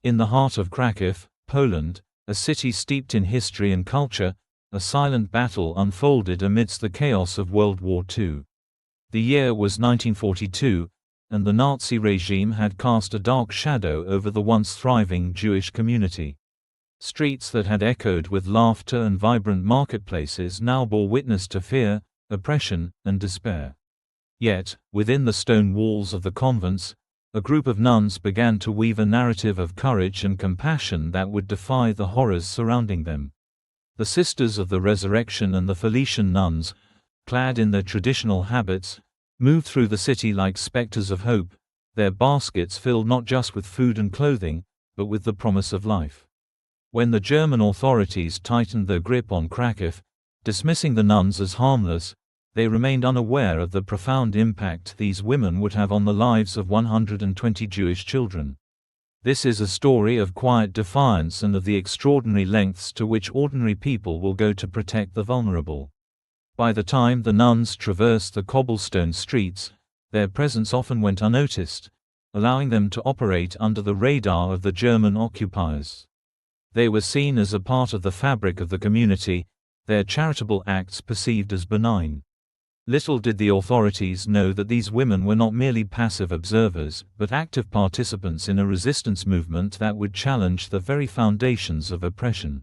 In the heart of Kraków, Poland, a city steeped in history and culture, a silent battle unfolded amidst the chaos of World War II. The year was 1942, and the Nazi regime had cast a dark shadow over the once thriving Jewish community. Streets that had echoed with laughter and vibrant marketplaces now bore witness to fear, oppression, and despair. Yet, within the stone walls of the convents, a group of nuns began to weave a narrative of courage and compassion that would defy the horrors surrounding them. The Sisters of the Resurrection and the Felician nuns, clad in their traditional habits, moved through the city like specters of hope, their baskets filled not just with food and clothing, but with the promise of life. When the German authorities tightened their grip on Kraków, dismissing the nuns as harmless, they remained unaware of the profound impact these women would have on the lives of 120 Jewish children. This is a story of quiet defiance and of the extraordinary lengths to which ordinary people will go to protect the vulnerable. By the time the nuns traversed the cobblestone streets, their presence often went unnoticed, allowing them to operate under the radar of the German occupiers. They were seen as a part of the fabric of the community, their charitable acts perceived as benign. Little did the authorities know that these women were not merely passive observers, but active participants in a resistance movement that would challenge the very foundations of oppression.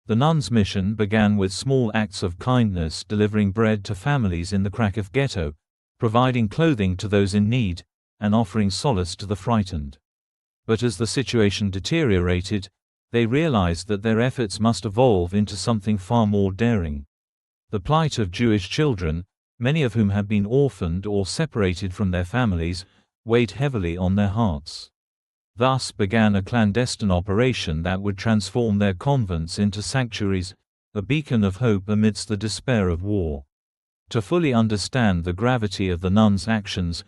The nuns' mission began with small acts of kindness, delivering bread to families in the Kraków Ghetto, providing clothing to those in need, and offering solace to the frightened. But as the situation deteriorated, they realized that their efforts must evolve into something far more daring. The plight of Jewish children, many of whom had been orphaned or separated from their families, weighed heavily on their hearts. Thus began a clandestine operation that would transform their convents into sanctuaries, a beacon of hope amidst the despair of war. To fully understand the gravity of the nuns' actions,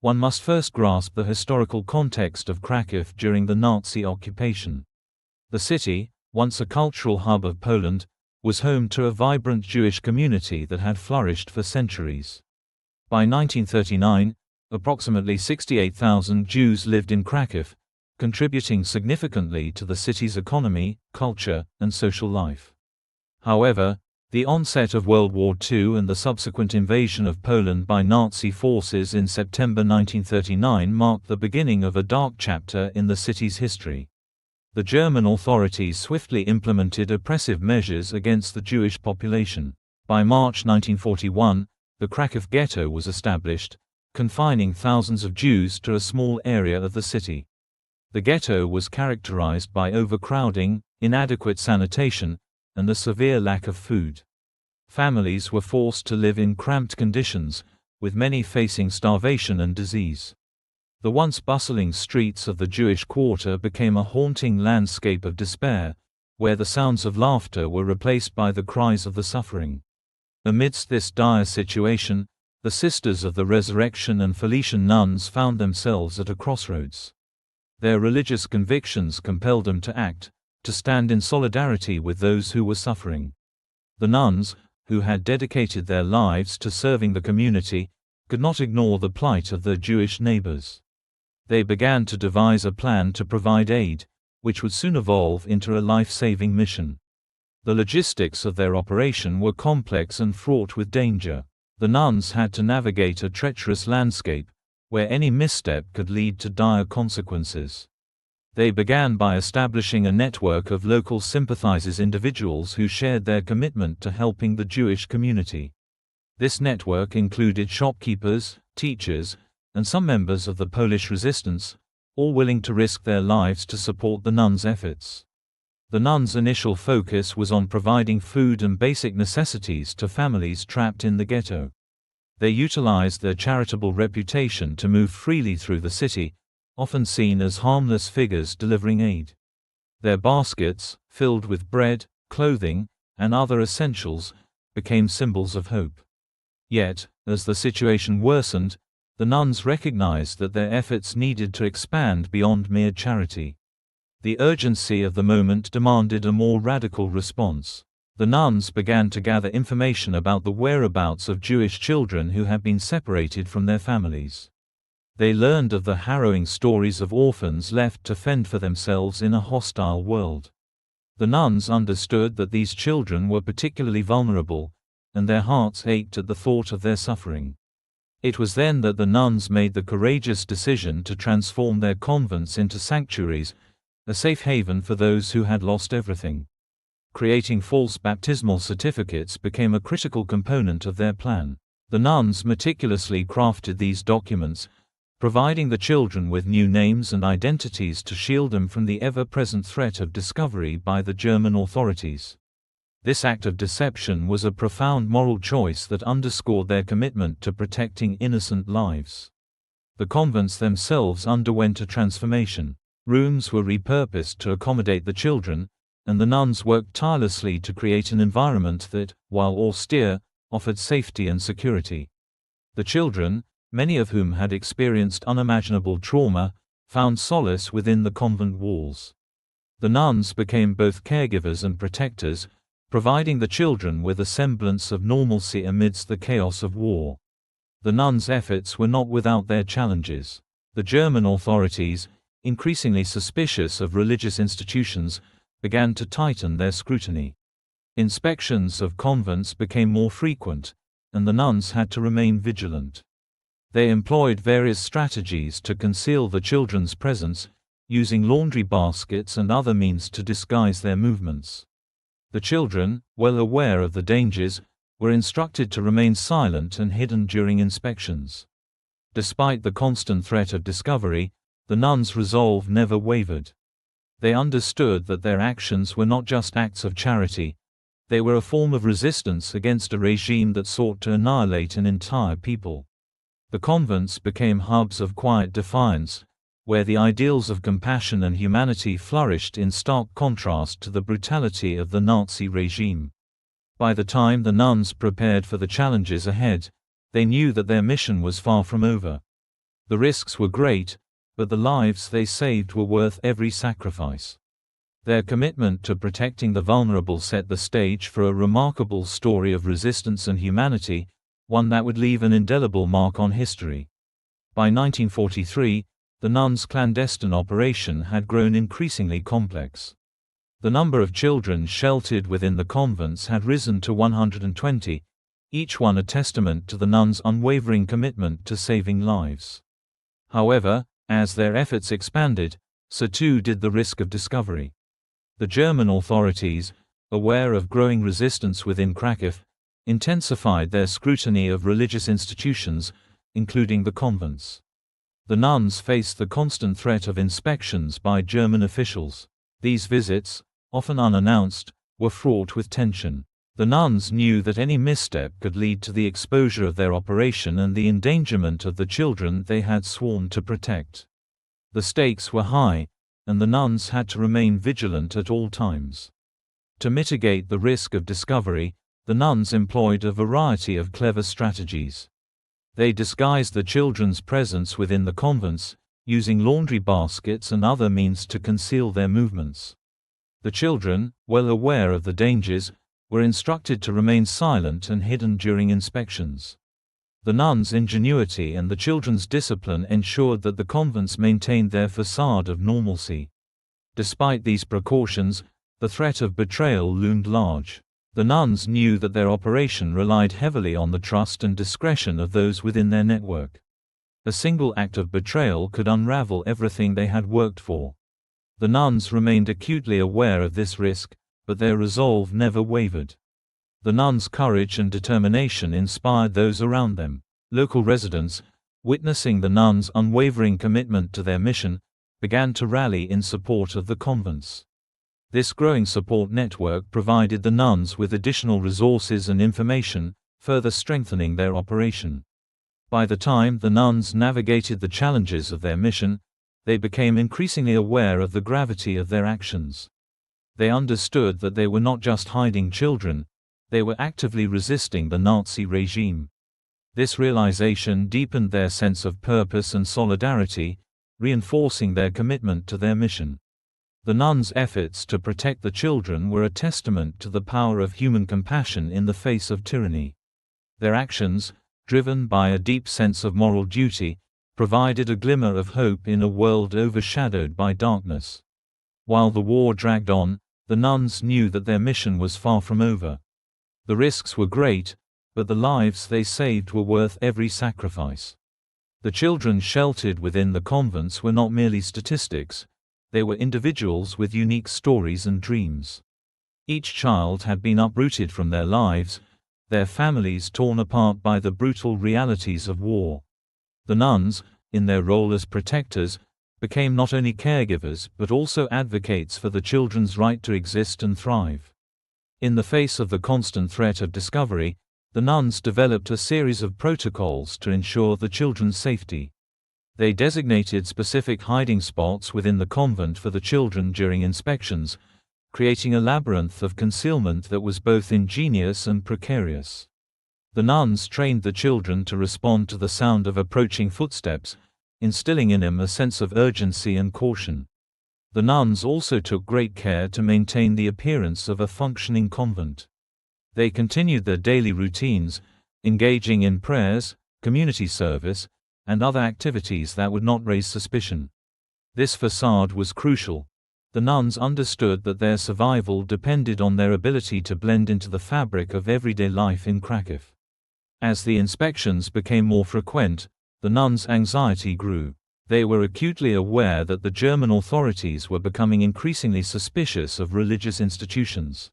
one must first grasp the historical context of Kraków during the Nazi occupation. The city, once a cultural hub of Poland, was home to a vibrant Jewish community that had flourished for centuries. By 1939, approximately 68,000 Jews lived in Kraków, contributing significantly to the city's economy, culture, and social life. However, the onset of World War II and the subsequent invasion of Poland by Nazi forces in September 1939 marked the beginning of a dark chapter in the city's history. The German authorities swiftly implemented oppressive measures against the Jewish population. By March 1941, the Kraków Ghetto was established, confining thousands of Jews to a small area of the city. The ghetto was characterized by overcrowding, inadequate sanitation, and a severe lack of food. Families were forced to live in cramped conditions, with many facing starvation and disease. The once bustling streets of the Jewish quarter became a haunting landscape of despair, where the sounds of laughter were replaced by the cries of the suffering. Amidst this dire situation, the Sisters of the Resurrection and Felician nuns found themselves at a crossroads. Their religious convictions compelled them to act, to stand in solidarity with those who were suffering. The nuns, who had dedicated their lives to serving the community, could not ignore the plight of their Jewish neighbors. They began to devise a plan to provide aid, which would soon evolve into a life-saving mission. The logistics of their operation were complex and fraught with danger. The nuns had to navigate a treacherous landscape, where any misstep could lead to dire consequences. They began by establishing a network of local sympathizers, individuals who shared their commitment to helping the Jewish community. This network included shopkeepers, teachers, and some members of the Polish resistance, all willing to risk their lives to support the nuns' efforts. The nuns' initial focus was on providing food and basic necessities to families trapped in the ghetto. They utilized their charitable reputation to move freely through the city, often seen as harmless figures delivering aid. Their baskets, filled with bread, clothing, and other essentials, became symbols of hope. Yet, as the situation worsened, the nuns recognized that their efforts needed to expand beyond mere charity. The urgency of the moment demanded a more radical response. The nuns began to gather information about the whereabouts of Jewish children who had been separated from their families. They learned of the harrowing stories of orphans left to fend for themselves in a hostile world. The nuns understood that these children were particularly vulnerable, and their hearts ached at the thought of their suffering. It was then that the nuns made the courageous decision to transform their convents into sanctuaries, a safe haven for those who had lost everything. Creating false baptismal certificates became a critical component of their plan. The nuns meticulously crafted these documents, providing the children with new names and identities to shield them from the ever-present threat of discovery by the German authorities. This act of deception was a profound moral choice that underscored their commitment to protecting innocent lives. The convents themselves underwent a transformation. Rooms were repurposed to accommodate the children, and the nuns worked tirelessly to create an environment that, while austere, offered safety and security. The children, many of whom had experienced unimaginable trauma, found solace within the convent walls. The nuns became both caregivers and protectors, providing the children with a semblance of normalcy amidst the chaos of war. The nuns' efforts were not without their challenges. The German authorities, increasingly suspicious of religious institutions, began to tighten their scrutiny. Inspections of convents became more frequent, and the nuns had to remain vigilant. They employed various strategies to conceal the children's presence, using laundry baskets and other means to disguise their movements. The children, well aware of the dangers, were instructed to remain silent and hidden during inspections. Despite the constant threat of discovery, the nuns' resolve never wavered. They understood that their actions were not just acts of charity, they were a form of resistance against a regime that sought to annihilate an entire people. The convents became hubs of quiet defiance, where the ideals of compassion and humanity flourished in stark contrast to the brutality of the Nazi regime. By the time the nuns prepared for the challenges ahead, they knew that their mission was far from over. The risks were great, but the lives they saved were worth every sacrifice. Their commitment to protecting the vulnerable set the stage for a remarkable story of resistance and humanity, one that would leave an indelible mark on history. By 1943, the nuns' clandestine operation had grown increasingly complex. The number of children sheltered within the convents had risen to 120, each one a testament to the nuns' unwavering commitment to saving lives. However, as their efforts expanded, so too did the risk of discovery. The German authorities, aware of growing resistance within Kraków, intensified their scrutiny of religious institutions, including the convents. The nuns faced the constant threat of inspections by German officials. These visits, often unannounced, were fraught with tension. The nuns knew that any misstep could lead to the exposure of their operation and the endangerment of the children they had sworn to protect. The stakes were high, and the nuns had to remain vigilant at all times. To mitigate the risk of discovery, the nuns employed a variety of clever strategies. They disguised the children's presence within the convents, using laundry baskets and other means to conceal their movements. The children, well aware of the dangers, were instructed to remain silent and hidden during inspections. The nuns' ingenuity and the children's discipline ensured that the convents maintained their facade of normalcy. Despite these precautions, the threat of betrayal loomed large. The nuns knew that their operation relied heavily on the trust and discretion of those within their network. A single act of betrayal could unravel everything they had worked for. The nuns remained acutely aware of this risk, but their resolve never wavered. The nuns' courage and determination inspired those around them. Local residents, witnessing the nuns' unwavering commitment to their mission, began to rally in support of the convents. This growing support network provided the nuns with additional resources and information, further strengthening their operation. By the time the nuns navigated the challenges of their mission, they became increasingly aware of the gravity of their actions. They understood that they were not just hiding children, they were actively resisting the Nazi regime. This realization deepened their sense of purpose and solidarity, reinforcing their commitment to their mission. The nuns' efforts to protect the children were a testament to the power of human compassion in the face of tyranny. Their actions, driven by a deep sense of moral duty, provided a glimmer of hope in a world overshadowed by darkness. While the war dragged on, the nuns knew that their mission was far from over. The risks were great, but the lives they saved were worth every sacrifice. The children sheltered within the convents were not merely statistics, they were individuals with unique stories and dreams. Each child had been uprooted from their lives, their families torn apart by the brutal realities of war. The nuns, in their role as protectors, became not only caregivers but also advocates for the children's right to exist and thrive. In the face of the constant threat of discovery, the nuns developed a series of protocols to ensure the children's safety. They designated specific hiding spots within the convent for the children during inspections, creating a labyrinth of concealment that was both ingenious and precarious. The nuns trained the children to respond to the sound of approaching footsteps, instilling in them a sense of urgency and caution. The nuns also took great care to maintain the appearance of a functioning convent. They continued their daily routines, engaging in prayers, community service, and other activities that would not raise suspicion. This facade was crucial. The nuns understood that their survival depended on their ability to blend into the fabric of everyday life in Kraków. As the inspections became more frequent, the nuns' anxiety grew. They were acutely aware that the German authorities were becoming increasingly suspicious of religious institutions.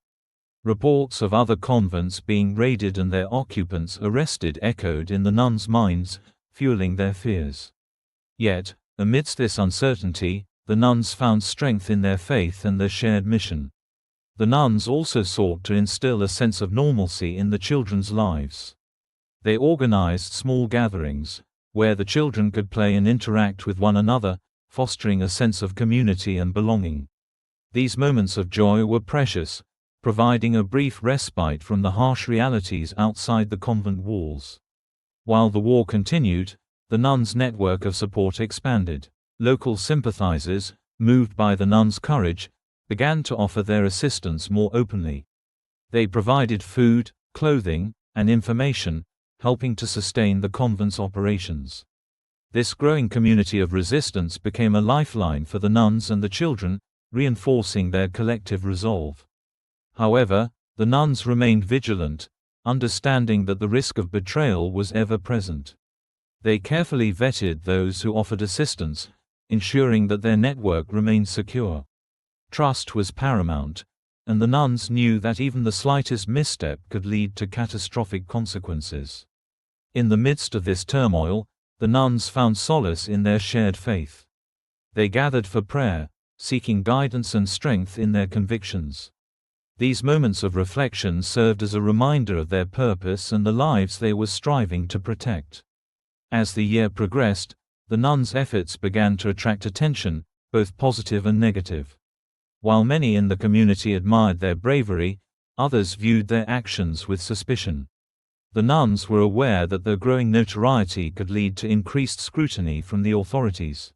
Reports of other convents being raided and their occupants arrested echoed in the nuns' minds, fueling their fears. Yet, amidst this uncertainty, the nuns found strength in their faith and their shared mission. The nuns also sought to instill a sense of normalcy in the children's lives. They organized small gatherings, where the children could play and interact with one another, fostering a sense of community and belonging. These moments of joy were precious, providing a brief respite from the harsh realities outside the convent walls. While the war continued, the nuns' network of support expanded. Local sympathizers, moved by the nuns' courage, began to offer their assistance more openly. They provided food, clothing, and information, helping to sustain the convent's operations. This growing community of resistance became a lifeline for the nuns and the children, reinforcing their collective resolve. However, the nuns remained vigilant, understanding that the risk of betrayal was ever present. They carefully vetted those who offered assistance, ensuring that their network remained secure. Trust was paramount, and the nuns knew that even the slightest misstep could lead to catastrophic consequences. In the midst of this turmoil, the nuns found solace in their shared faith. They gathered for prayer, seeking guidance and strength in their convictions. These moments of reflection served as a reminder of their purpose and the lives they were striving to protect. As the year progressed, the nuns' efforts began to attract attention, both positive and negative. While many in the community admired their bravery, others viewed their actions with suspicion. The nuns were aware that their growing notoriety could lead to increased scrutiny from the authorities.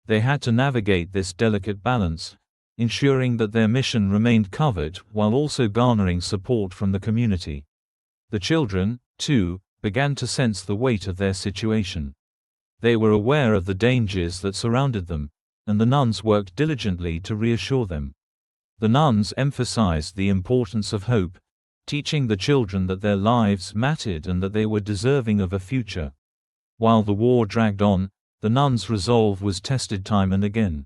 They had to navigate this delicate balance, ensuring that their mission remained covert while also garnering support from the community. The children, too, began to sense the weight of their situation. They were aware of the dangers that surrounded them, and the nuns worked diligently to reassure them. The nuns emphasized the importance of hope, teaching the children that their lives mattered and that they were deserving of a future. While the war dragged on, the nuns' resolve was tested time and again.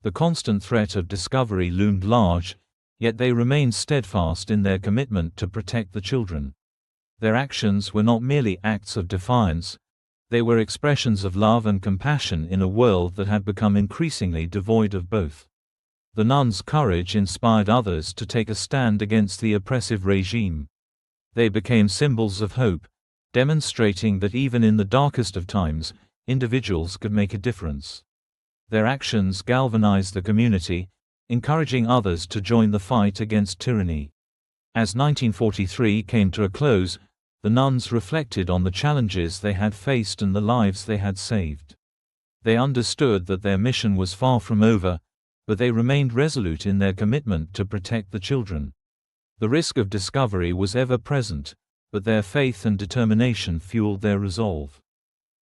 The constant threat of discovery loomed large, yet they remained steadfast in their commitment to protect the children. Their actions were not merely acts of defiance, they were expressions of love and compassion in a world that had become increasingly devoid of both. The nuns' courage inspired others to take a stand against the oppressive regime. They became symbols of hope, demonstrating that even in the darkest of times, individuals could make a difference. Their actions galvanized the community, encouraging others to join the fight against tyranny. As 1943 came to a close, the nuns reflected on the challenges they had faced and the lives they had saved. They understood that their mission was far from over, but they remained resolute in their commitment to protect the children. The risk of discovery was ever present, but their faith and determination fueled their resolve.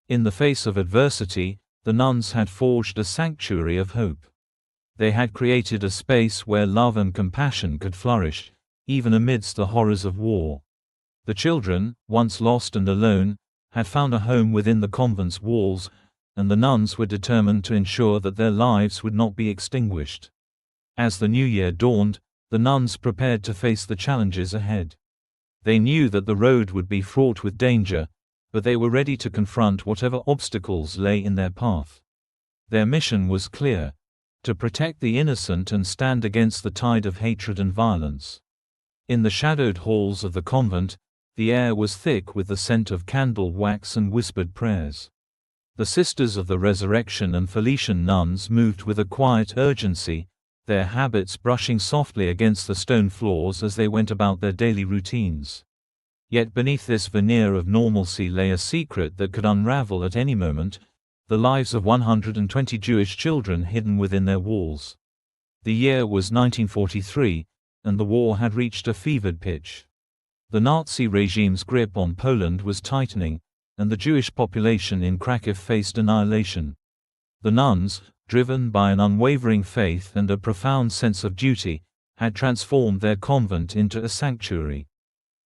In the face of adversity, the nuns had forged a sanctuary of hope. They had created a space where love and compassion could flourish, even amidst the horrors of war. The children, once lost and alone, had found a home within the convent's walls, and the nuns were determined to ensure that their lives would not be extinguished. As the new year dawned, the nuns prepared to face the challenges ahead. They knew that the road would be fraught with danger, but they were ready to confront whatever obstacles lay in their path. Their mission was clear: to protect the innocent and stand against the tide of hatred and violence. In the shadowed halls of the convent, the air was thick with the scent of candle wax and whispered prayers. The sisters of the Resurrection and Felician nuns moved with a quiet urgency, their habits brushing softly against the stone floors as they went about their daily routines. Yet beneath this veneer of normalcy lay a secret that could unravel at any moment: the lives of 120 Jewish children hidden within their walls. The year was 1943, and the war had reached a fevered pitch. The Nazi regime's grip on Poland was tightening, and the Jewish population in Kraków faced annihilation. The nuns, driven by an unwavering faith and a profound sense of duty, had transformed their convent into a sanctuary.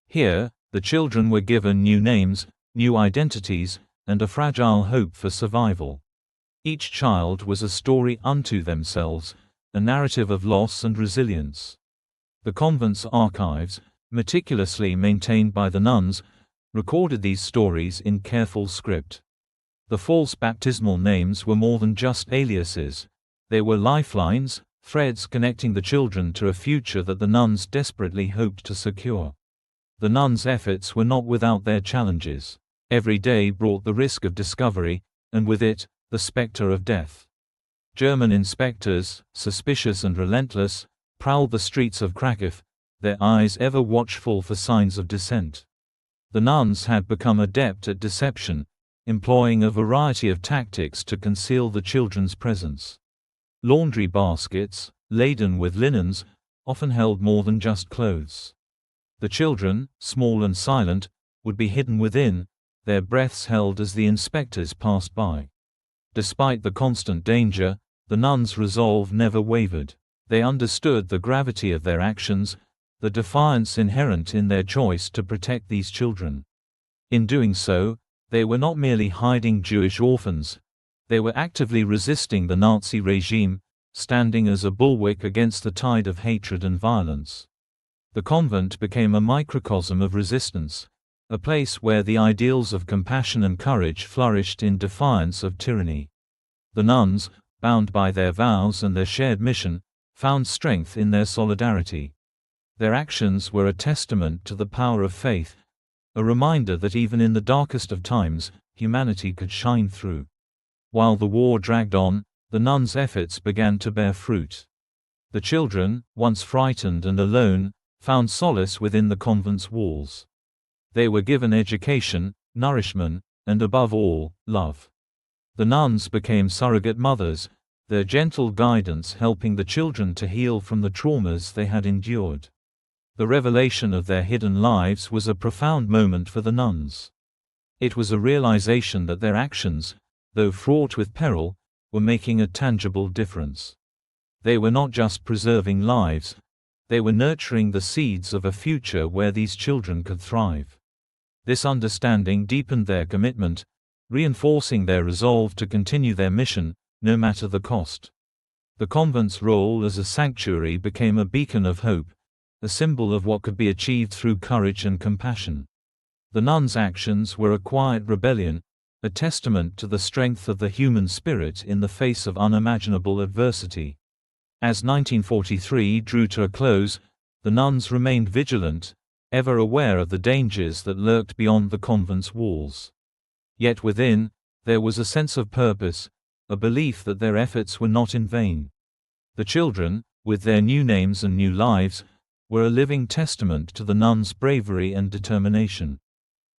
Here, the children were given new names, new identities, and a fragile hope for survival. Each child was a story unto themselves, a narrative of loss and resilience. The convent's archives, meticulously maintained by the nuns, recorded these stories in careful script. The false baptismal names were more than just aliases. They were lifelines, threads connecting the children to a future that the nuns desperately hoped to secure. The nuns' efforts were not without their challenges. Every day brought the risk of discovery, and with it, the specter of death. German inspectors, suspicious and relentless, prowled the streets of Kraków, their eyes ever watchful for signs of dissent. The nuns had become adept at deception, employing a variety of tactics to conceal the children's presence. Laundry baskets, laden with linens, often held more than just clothes. The children, small and silent, would be hidden within, their breaths held as the inspectors passed by. Despite the constant danger, the nuns' resolve never wavered. They understood the gravity of their actions, the defiance inherent in their choice to protect these children. In doing so, they were not merely hiding Jewish orphans, they were actively resisting the Nazi regime, standing as a bulwark against the tide of hatred and violence. The convent became a microcosm of resistance, a place where the ideals of compassion and courage flourished in defiance of tyranny. The nuns, bound by their vows and their shared mission, found strength in their solidarity. Their actions were a testament to the power of faith, a reminder that even in the darkest of times, humanity could shine through. While the war dragged on, the nuns' efforts began to bear fruit. The children, once frightened and alone, found solace within the convent's walls. They were given education, nourishment, and above all, love. The nuns became surrogate mothers, their gentle guidance helping the children to heal from the traumas they had endured. The revelation of their hidden lives was a profound moment for the nuns. It was a realization that their actions, though fraught with peril, were making a tangible difference. They were not just preserving lives, they were nurturing the seeds of a future where these children could thrive. This understanding deepened their commitment, reinforcing their resolve to continue their mission, no matter the cost. The convent's role as a sanctuary became a beacon of hope, a symbol of what could be achieved through courage and compassion. The nuns' actions were a quiet rebellion, a testament to the strength of the human spirit in the face of unimaginable adversity. As 1943 drew to a close, the nuns remained vigilant, ever aware of the dangers that lurked beyond the convent's walls. Yet within, there was a sense of purpose, a belief that their efforts were not in vain. The children, with their new names and new lives, were a living testament to the nuns' bravery and determination.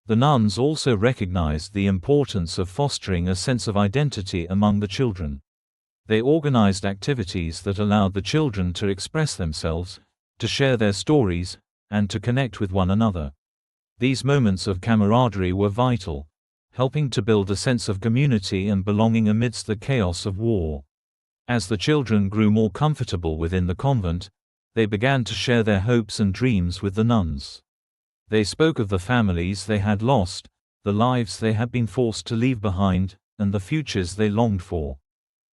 The nuns also recognized the importance of fostering a sense of identity among the children. They organized activities that allowed the children to express themselves, to share their stories, and to connect with one another. These moments of camaraderie were vital, helping to build a sense of community and belonging amidst the chaos of war. As the children grew more comfortable within the convent, they began to share their hopes and dreams with the nuns. They spoke of the families they had lost, the lives they had been forced to leave behind, and the futures they longed for.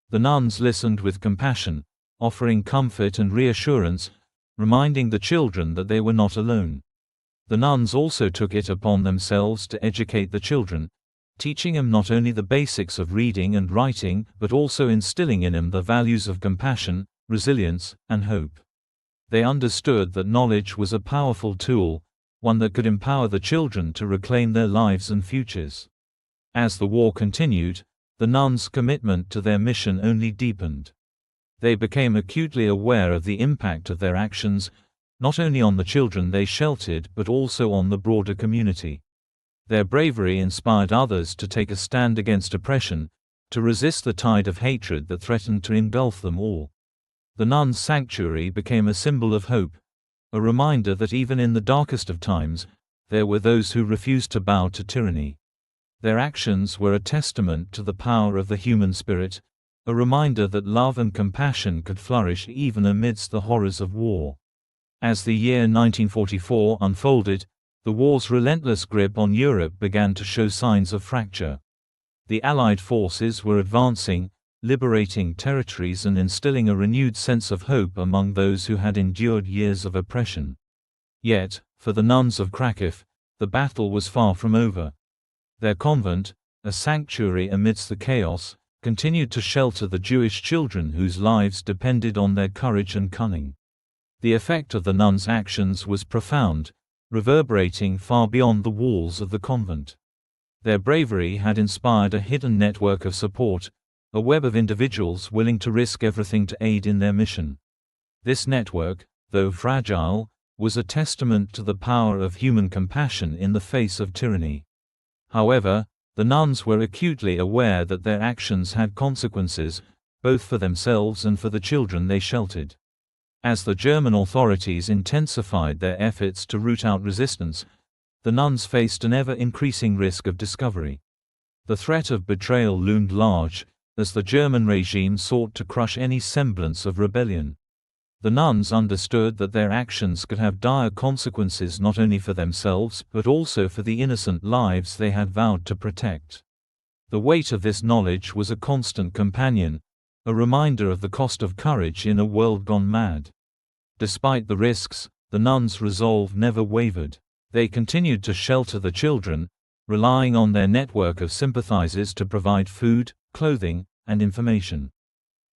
The nuns listened with compassion, offering comfort and reassurance, reminding the children that they were not alone. The nuns also took it upon themselves to educate the children, teaching them not only the basics of reading and writing but also instilling in them the values of compassion, resilience, and hope. They understood that knowledge was a powerful tool, one that could empower the children to reclaim their lives and futures. As the war continued, the nuns' commitment to their mission only deepened. They became acutely aware of the impact of their actions, not only on the children they sheltered but also on the broader community. Their bravery inspired others to take a stand against oppression, to resist the tide of hatred that threatened to engulf them all. The nuns' sanctuary became a symbol of hope, a reminder that even in the darkest of times, there were those who refused to bow to tyranny. Their actions were a testament to the power of the human spirit, a reminder that love and compassion could flourish even amidst the horrors of war. As the year 1944 unfolded, the war's relentless grip on Europe began to show signs of fracture. The Allied forces were advancing, liberating territories and instilling a renewed sense of hope among those who had endured years of oppression. Yet, for the nuns of Kraków, the battle was far from over. Their convent, a sanctuary amidst the chaos, continued to shelter the Jewish children whose lives depended on their courage and cunning. The effect of the nuns' actions was profound, reverberating far beyond the walls of the convent. Their bravery had inspired a hidden network of support, a web of individuals willing to risk everything to aid in their mission. This network, though fragile, was a testament to the power of human compassion in the face of tyranny. However, the nuns were acutely aware that their actions had consequences, both for themselves and for the children they sheltered. As the German authorities intensified their efforts to root out resistance, the nuns faced an ever-increasing risk of discovery. The threat of betrayal loomed large, as the German regime sought to crush any semblance of rebellion. The nuns understood that their actions could have dire consequences not only for themselves but also for the innocent lives they had vowed to protect. The weight of this knowledge was a constant companion, a reminder of the cost of courage in a world gone mad. Despite the risks, the nuns' resolve never wavered. They continued to shelter the children, relying on their network of sympathizers to provide food, clothing, and information.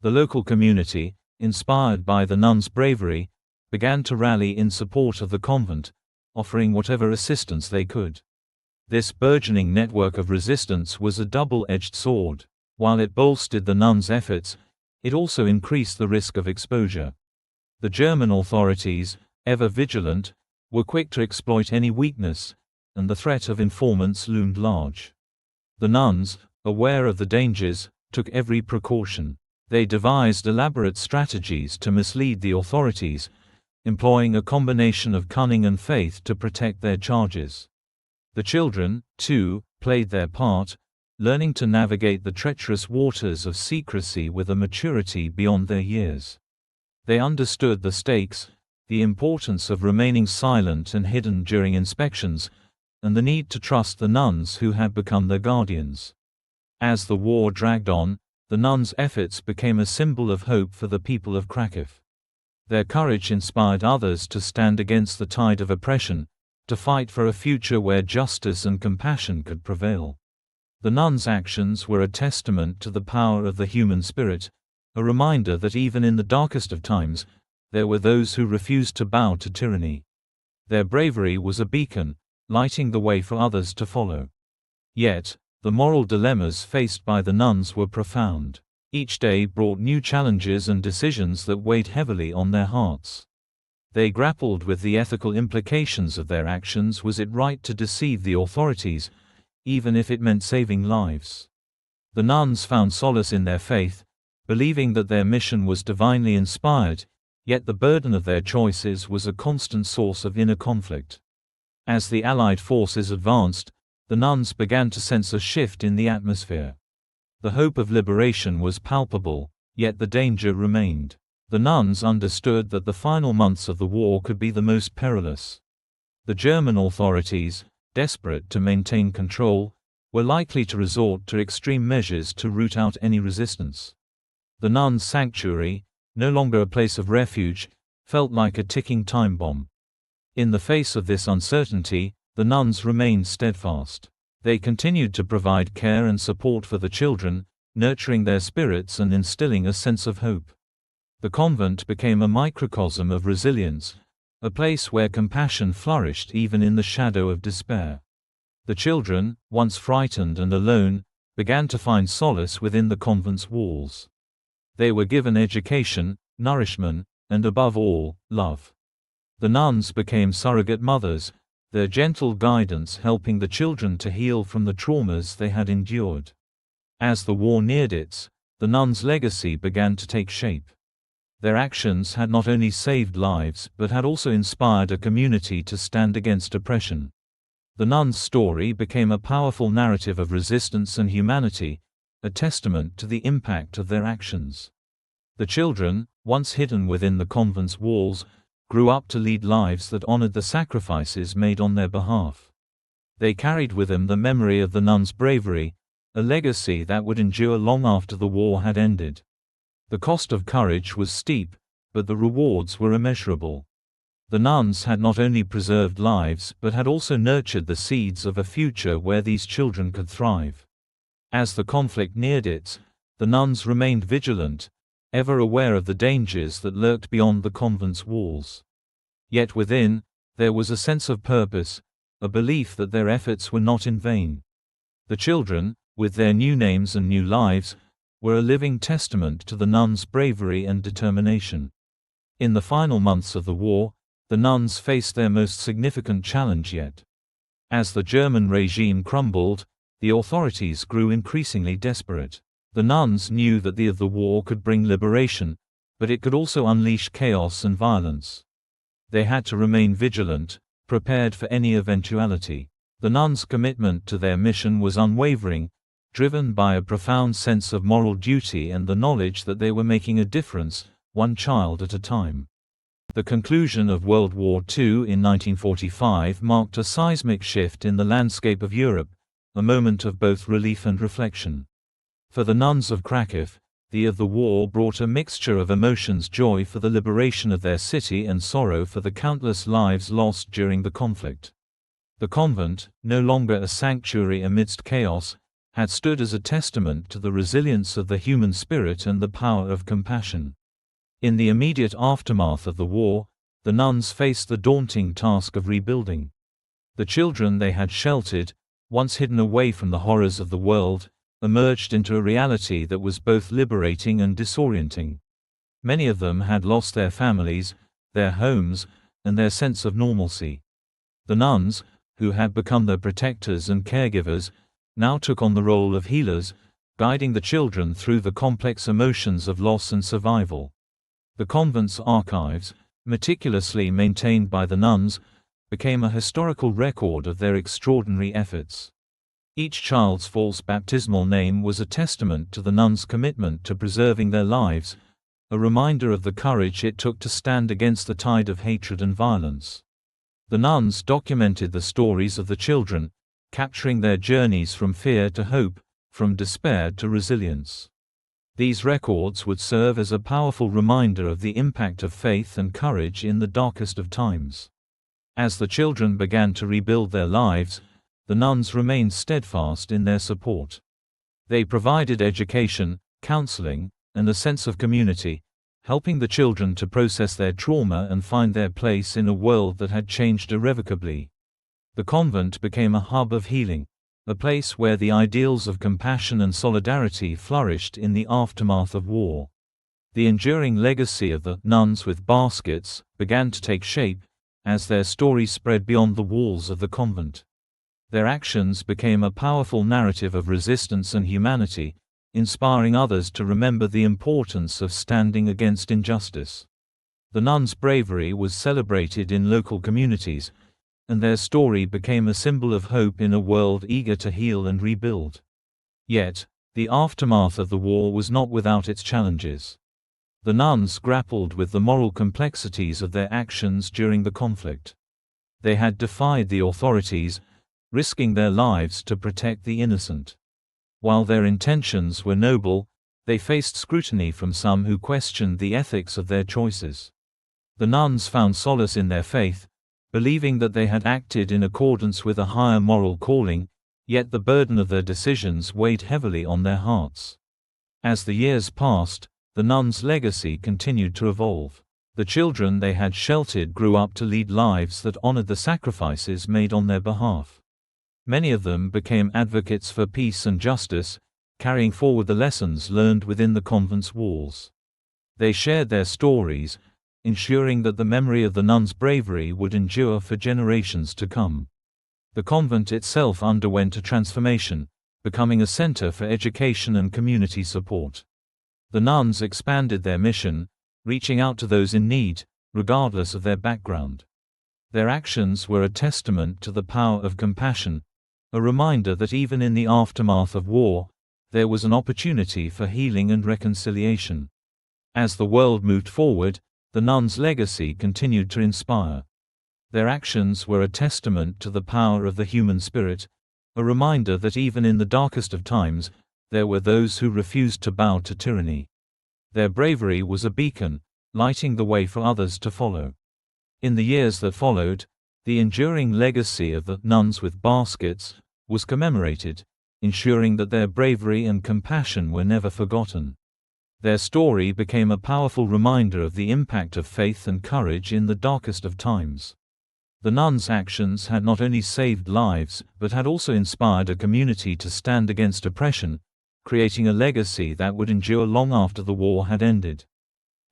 The local community, inspired by the nuns' bravery, began to rally in support of the convent, offering whatever assistance they could. This burgeoning network of resistance was a double-edged sword. While it bolstered the nuns' efforts, it also increased the risk of exposure. The German authorities, ever vigilant, were quick to exploit any weakness, and the threat of informants loomed large. The nuns, aware of the dangers, took every precaution. They devised elaborate strategies to mislead the authorities, employing a combination of cunning and faith to protect their charges. The children, too, played their part, learning to navigate the treacherous waters of secrecy with a maturity beyond their years. They understood the stakes, the importance of remaining silent and hidden during inspections, and the need to trust the nuns who had become their guardians. As the war dragged on, the nuns' efforts became a symbol of hope for the people of Kraków. Their courage inspired others to stand against the tide of oppression, to fight for a future where justice and compassion could prevail. The nuns' actions were a testament to the power of the human spirit, a reminder that even in the darkest of times, there were those who refused to bow to tyranny. Their bravery was a beacon, lighting the way for others to follow. Yet, the moral dilemmas faced by the nuns were profound. Each day brought new challenges and decisions that weighed heavily on their hearts. They grappled with the ethical implications of their actions. Was it right to deceive the authorities, even if it meant saving lives? The nuns found solace in their faith, believing that their mission was divinely inspired, yet the burden of their choices was a constant source of inner conflict. As the Allied forces advanced, the nuns began to sense a shift in the atmosphere. The hope of liberation was palpable, yet the danger remained. The nuns understood that the final months of the war could be the most perilous. The German authorities, desperate to maintain control, were likely to resort to extreme measures to root out any resistance. The nuns' sanctuary, no longer a place of refuge, felt like a ticking time bomb. In the face of this uncertainty, the nuns remained steadfast. They continued to provide care and support for the children, nurturing their spirits and instilling a sense of hope. The convent became a microcosm of resilience, a place where compassion flourished even in the shadow of despair. The children, once frightened and alone, began to find solace within the convent's walls. They were given education, nourishment, and above all, love. The nuns became surrogate mothers, their gentle guidance helping the children to heal from the traumas they had endured. As the war neared the nuns' legacy began to take shape. Their actions had not only saved lives but had also inspired a community to stand against oppression. The nuns' story became a powerful narrative of resistance and humanity, a testament to the impact of their actions. The children, once hidden within the convent's walls, grew up to lead lives that honored the sacrifices made on their behalf. They carried with them the memory of the nuns' bravery, a legacy that would endure long after the war had ended. The cost of courage was steep, but the rewards were immeasurable. The nuns had not only preserved lives but had also nurtured the seeds of a future where these children could thrive. As the conflict neared the nuns remained vigilant, ever aware of the dangers that lurked beyond the convent's walls. Yet within, there was a sense of purpose, a belief that their efforts were not in vain. The children, with their new names and new lives, were a living testament to the nuns' bravery and determination. In the final months of the war, the nuns faced their most significant challenge yet. As the German regime crumbled, the authorities grew increasingly desperate. The nuns knew that the war could bring liberation, but it could also unleash chaos and violence. They had to remain vigilant, prepared for any eventuality. The nuns' commitment to their mission was unwavering, driven by a profound sense of moral duty and the knowledge that they were making a difference, one child at a time. The conclusion of World War II in 1945 marked a seismic shift in the landscape of Europe, a moment of both relief and reflection. For the nuns of Kraków, the war brought a mixture of emotions: joy for the liberation of their city and sorrow for the countless lives lost during the conflict. The convent, no longer a sanctuary amidst chaos, had stood as a testament to the resilience of the human spirit and the power of compassion. In the immediate aftermath of the war, the nuns faced the daunting task of rebuilding. The children they had sheltered, once hidden away from the horrors of the world, emerged into a reality that was both liberating and disorienting. Many of them had lost their families, their homes, and their sense of normalcy. The nuns, who had become their protectors and caregivers, now took on the role of healers, guiding the children through the complex emotions of loss and survival. The convent's archives, meticulously maintained by the nuns, became a historical record of their extraordinary efforts. Each child's false baptismal name was a testament to the nuns' commitment to preserving their lives, a reminder of the courage it took to stand against the tide of hatred and violence. The nuns documented the stories of the children, capturing their journeys from fear to hope, from despair to resilience. These records would serve as a powerful reminder of the impact of faith and courage in the darkest of times. As the children began to rebuild their lives, the nuns remained steadfast in their support. They provided education, counseling, and a sense of community, helping the children to process their trauma and find their place in a world that had changed irrevocably. The convent became a hub of healing, a place where the ideals of compassion and solidarity flourished in the aftermath of war. The enduring legacy of the nuns with baskets began to take shape as their story spread beyond the walls of the convent. Their actions became a powerful narrative of resistance and humanity, inspiring others to remember the importance of standing against injustice. The nuns' bravery was celebrated in local communities, and their story became a symbol of hope in a world eager to heal and rebuild. Yet, the aftermath of the war was not without its challenges. The nuns grappled with the moral complexities of their actions during the conflict. They had defied the authorities, risking their lives to protect the innocent. While their intentions were noble, they faced scrutiny from some who questioned the ethics of their choices. The nuns found solace in their faith, believing that they had acted in accordance with a higher moral calling, yet the burden of their decisions weighed heavily on their hearts. As the years passed, the nuns' legacy continued to evolve. The children they had sheltered grew up to lead lives that honored the sacrifices made on their behalf. Many of them became advocates for peace and justice, carrying forward the lessons learned within the convent's walls. They shared their stories, ensuring that the memory of the nuns' bravery would endure for generations to come. The convent itself underwent a transformation, becoming a center for education and community support. The nuns expanded their mission, reaching out to those in need, regardless of their background. Their actions were a testament to the power of compassion, a reminder that even in the aftermath of war, there was an opportunity for healing and reconciliation. As the world moved forward, the nuns' legacy continued to inspire. Their actions were a testament to the power of the human spirit, a reminder that even in the darkest of times, there were those who refused to bow to tyranny. Their bravery was a beacon, lighting the way for others to follow. In the years that followed, the enduring legacy of the nuns with baskets was commemorated, ensuring that their bravery and compassion were never forgotten. Their story became a powerful reminder of the impact of faith and courage in the darkest of times. The nuns' actions had not only saved lives but had also inspired a community to stand against oppression, creating a legacy that would endure long after the war had ended.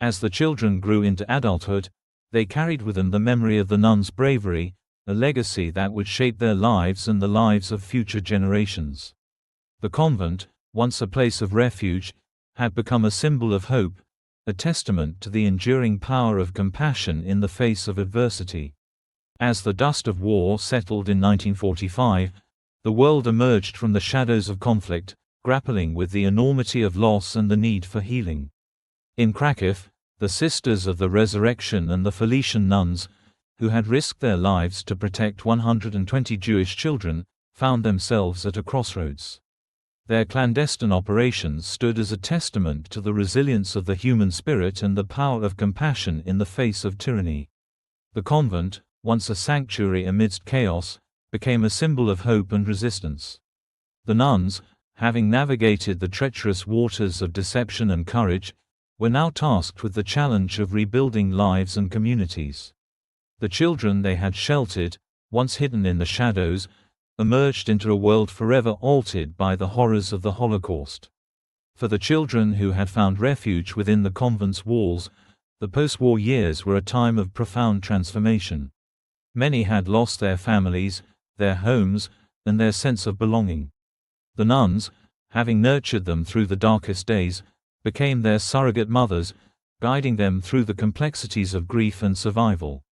As the children grew into adulthood, they carried with them the memory of the nuns' bravery, a legacy that would shape their lives and the lives of future generations. The convent, once a place of refuge, had become a symbol of hope, a testament to the enduring power of compassion in the face of adversity. As the dust of war settled in 1945, the world emerged from the shadows of conflict, grappling with the enormity of loss and the need for healing. In Kraków, the sisters of the Resurrection and the Felician nuns, who had risked their lives to protect 120 Jewish children, found themselves at a crossroads. Their clandestine operations stood as a testament to the resilience of the human spirit and the power of compassion in the face of tyranny. The convent, once a sanctuary amidst chaos, became a symbol of hope and resistance. The nuns, having navigated the treacherous waters of deception and courage, were now tasked with the challenge of rebuilding lives and communities. The children they had sheltered, once hidden in the shadows, emerged into a world forever altered by the horrors of the Holocaust. For the children who had found refuge within the convent's walls, the post-war years were a time of profound transformation. Many had lost their families, their homes, and their sense of belonging. The nuns, having nurtured them through the darkest days, became their surrogate mothers, guiding them through the complexities of grief and survival.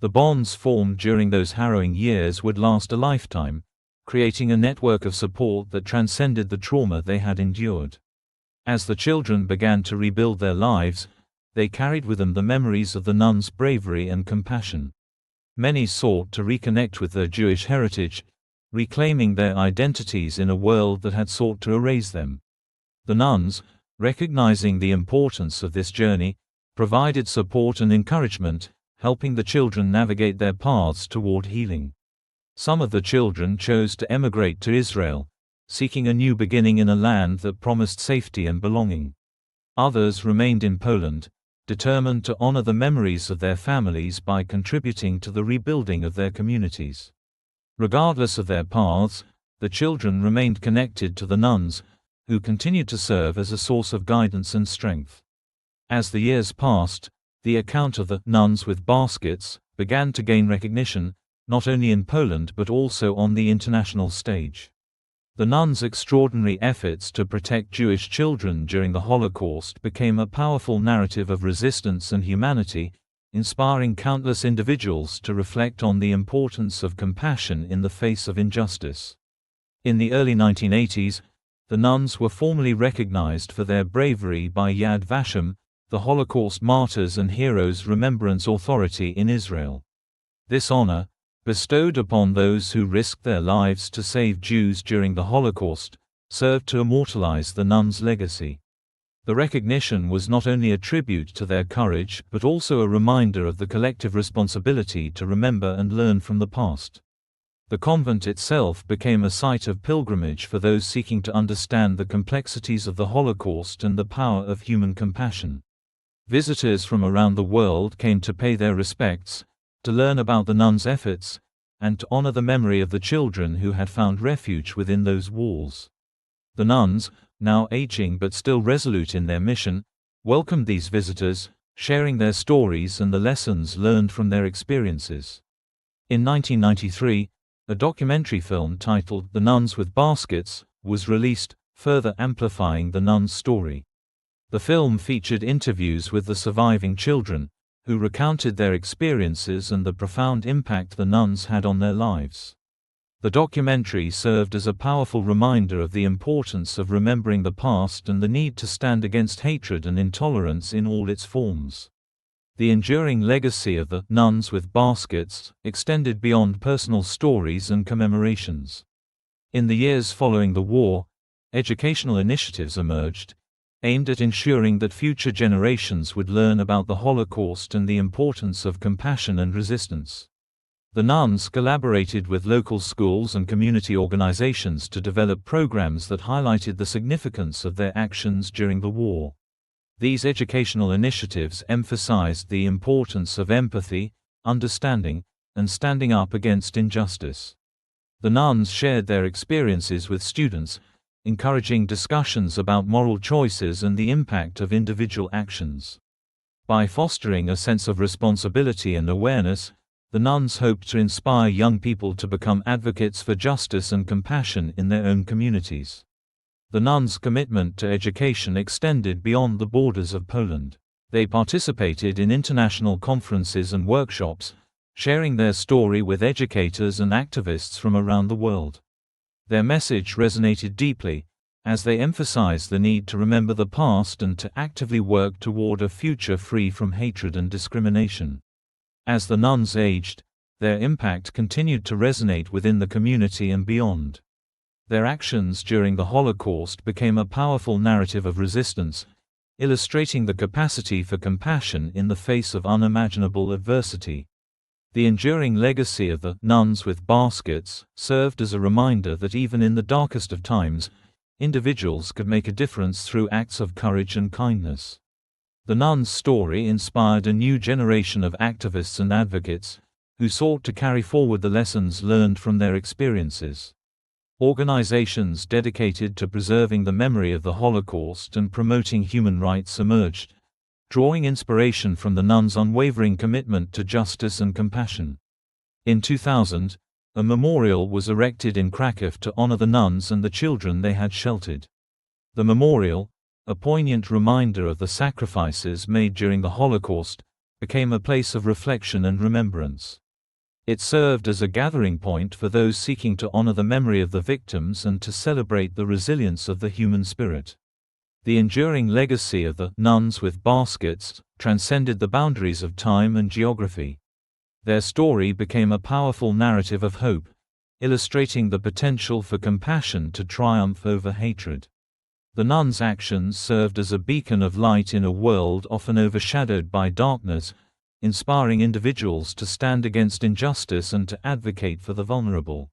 The bonds formed during those harrowing years would last a lifetime, creating a network of support that transcended the trauma they had endured. As the children began to rebuild their lives, they carried with them the memories of the nuns' bravery and compassion. Many sought to reconnect with their Jewish heritage, reclaiming their identities in a world that had sought to erase them. The nuns, recognizing the importance of this journey, provided support and encouragement, helping the children navigate their paths toward healing. Some of the children chose to emigrate to Israel, seeking a new beginning in a land that promised safety and belonging. Others remained in Poland, determined to honor the memories of their families by contributing to the rebuilding of their communities. Regardless of their paths, the children remained connected to the nuns, who continued to serve as a source of guidance and strength. As the years passed, the account of the nuns with baskets began to gain recognition, not only in Poland but also on the international stage. The nuns' extraordinary efforts to protect Jewish children during the Holocaust became a powerful narrative of resistance and humanity, inspiring countless individuals to reflect on the importance of compassion in the face of injustice. In the early 1980s, the nuns were formally recognized for their bravery by Yad Vashem, the Holocaust Martyrs and Heroes Remembrance Authority in Israel. This honor, bestowed upon those who risked their lives to save Jews during the Holocaust, served to immortalize the nuns' legacy. The recognition was not only a tribute to their courage but also a reminder of the collective responsibility to remember and learn from the past. The convent itself became a site of pilgrimage for those seeking to understand the complexities of the Holocaust and the power of human compassion. Visitors from around the world came to pay their respects, to learn about the nuns' efforts, and to honor the memory of the children who had found refuge within those walls. The nuns, now aging but still resolute in their mission, welcomed these visitors, sharing their stories and the lessons learned from their experiences. In 1993, a documentary film titled The Nuns with Baskets was released, further amplifying the nuns' story. The film featured interviews with the surviving children, who recounted their experiences and the profound impact the nuns had on their lives. The documentary served as a powerful reminder of the importance of remembering the past and the need to stand against hatred and intolerance in all its forms. The enduring legacy of the nuns with baskets extended beyond personal stories and commemorations. In the years following the war, educational initiatives emerged, aimed at ensuring that future generations would learn about the Holocaust and the importance of compassion and resistance. The nuns collaborated with local schools and community organizations to develop programs that highlighted the significance of their actions during the war. These educational initiatives emphasized the importance of empathy, understanding, and standing up against injustice. The nuns shared their experiences with students, encouraging discussions about moral choices and the impact of individual actions. By fostering a sense of responsibility and awareness, the nuns hoped to inspire young people to become advocates for justice and compassion in their own communities. The nuns' commitment to education extended beyond the borders of Poland. They participated in international conferences and workshops, sharing their story with educators and activists from around the world. Their message resonated deeply, as they emphasized the need to remember the past and to actively work toward a future free from hatred and discrimination. As the nuns aged, their impact continued to resonate within the community and beyond. Their actions during the Holocaust became a powerful narrative of resistance, illustrating the capacity for compassion in the face of unimaginable adversity. The enduring legacy of the nuns with baskets served as a reminder that even in the darkest of times, individuals could make a difference through acts of courage and kindness. The nuns' story inspired a new generation of activists and advocates, who sought to carry forward the lessons learned from their experiences. Organizations dedicated to preserving the memory of the Holocaust and promoting human rights emerged, drawing inspiration from the nuns' unwavering commitment to justice and compassion. In 2000, a memorial was erected in Kraków to honor the nuns and the children they had sheltered. The memorial, a poignant reminder of the sacrifices made during the Holocaust, became a place of reflection and remembrance. It served as a gathering point for those seeking to honor the memory of the victims and to celebrate the resilience of the human spirit. The enduring legacy of the nuns with baskets transcended the boundaries of time and geography. Their story became a powerful narrative of hope, illustrating the potential for compassion to triumph over hatred. The nuns' actions served as a beacon of light in a world often overshadowed by darkness, inspiring individuals to stand against injustice and to advocate for the vulnerable.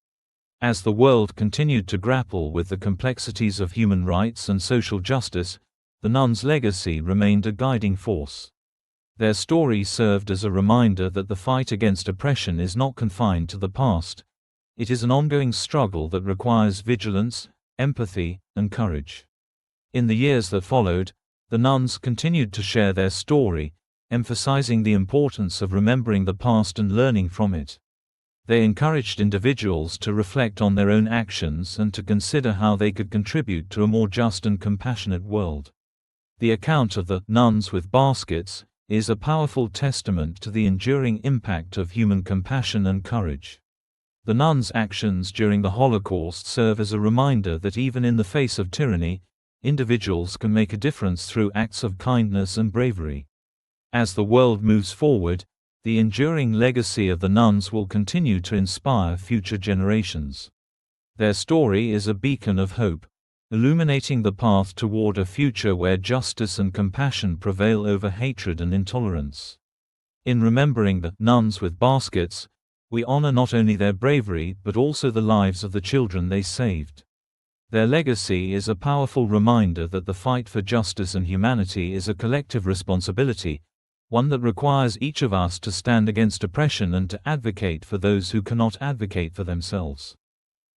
As the world continued to grapple with the complexities of human rights and social justice, the nuns' legacy remained a guiding force. Their story served as a reminder that the fight against oppression is not confined to the past. It is an ongoing struggle that requires vigilance, empathy, and courage. In the years that followed, the nuns continued to share their story, emphasizing the importance of remembering the past and learning from it. They encouraged individuals to reflect on their own actions and to consider how they could contribute to a more just and compassionate world. The account of the nuns with baskets is a powerful testament to the enduring impact of human compassion and courage. The nuns' actions during the Holocaust serve as a reminder that even in the face of tyranny, individuals can make a difference through acts of kindness and bravery. As the world moves forward, the enduring legacy of the nuns will continue to inspire future generations. Their story is a beacon of hope, illuminating the path toward a future where justice and compassion prevail over hatred and intolerance. In remembering the nuns with baskets, we honor not only their bravery but also the lives of the children they saved. Their legacy is a powerful reminder that the fight for justice and humanity is a collective responsibility, one that requires each of us to stand against oppression and to advocate for those who cannot advocate for themselves.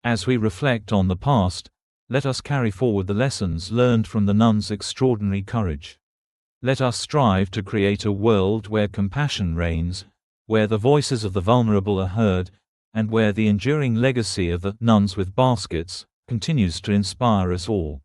As we reflect on the past, let us carry forward the lessons learned from the nuns' extraordinary courage. Let us strive to create a world where compassion reigns, where the voices of the vulnerable are heard, and where the enduring legacy of the nuns with baskets continues to inspire us all.